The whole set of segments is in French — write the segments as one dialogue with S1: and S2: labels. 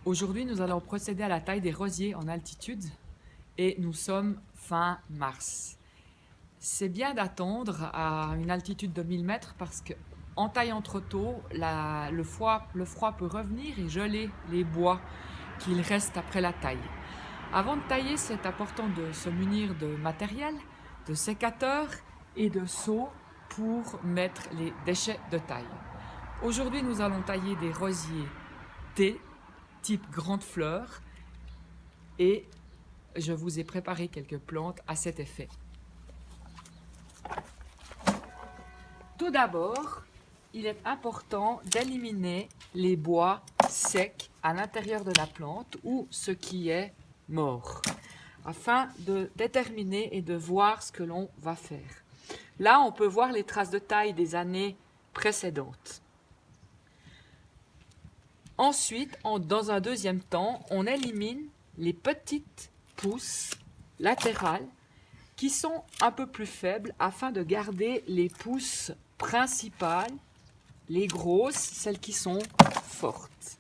S1: Aujourd'hui, nous allons procéder à la taille des rosiers en altitude et nous sommes fin mars. C'est bien d'attendre à une altitude de 1000 mètres parce qu'en taillant trop tôt, le froid peut revenir et geler les bois qu'il reste après la taille. Avant de tailler, c'est important de se munir de matériel, de sécateurs et de seaux pour mettre les déchets de taille. Aujourd'hui, nous allons tailler des rosiers thé, type grande fleur, et je vous ai préparé quelques plantes à cet effet. Tout d'abord, il est important d'éliminer les bois secs à l'intérieur de la plante ou ce qui est mort, afin de déterminer et de voir ce que l'on va faire. Là, on peut voir les traces de taille des années précédentes. Ensuite, dans un deuxième temps, on élimine les petites pousses latérales qui sont un peu plus faibles afin de garder les pousses principales, les grosses, celles qui sont fortes.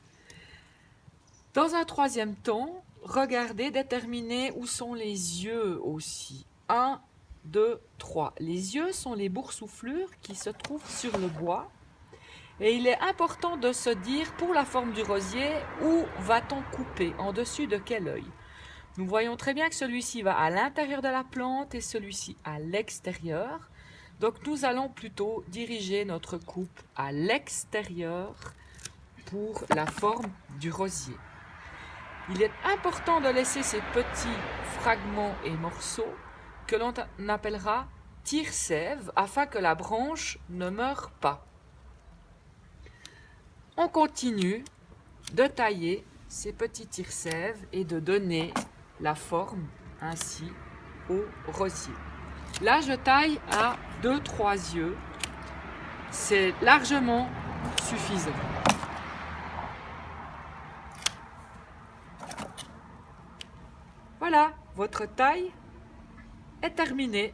S1: Dans un troisième temps, regardez, déterminez où sont les yeux aussi. 1, 2, 3. Les yeux sont les boursouflures qui se trouvent sur le bois. Et il est important de se dire, pour la forme du rosier, où va-t-on couper, en dessus de quel œil. Nous voyons très bien que celui-ci va à l'intérieur de la plante et celui-ci à l'extérieur. Donc nous allons plutôt diriger notre coupe à l'extérieur pour la forme du rosier. Il est important de laisser ces petits fragments et morceaux que l'on appellera tire-sève afin que la branche ne meure pas. On continue de tailler ces petits tire-sève et de donner la forme ainsi au rosier. Là, je taille à 2-3 yeux. C'est largement suffisant. Voilà, votre taille est terminée.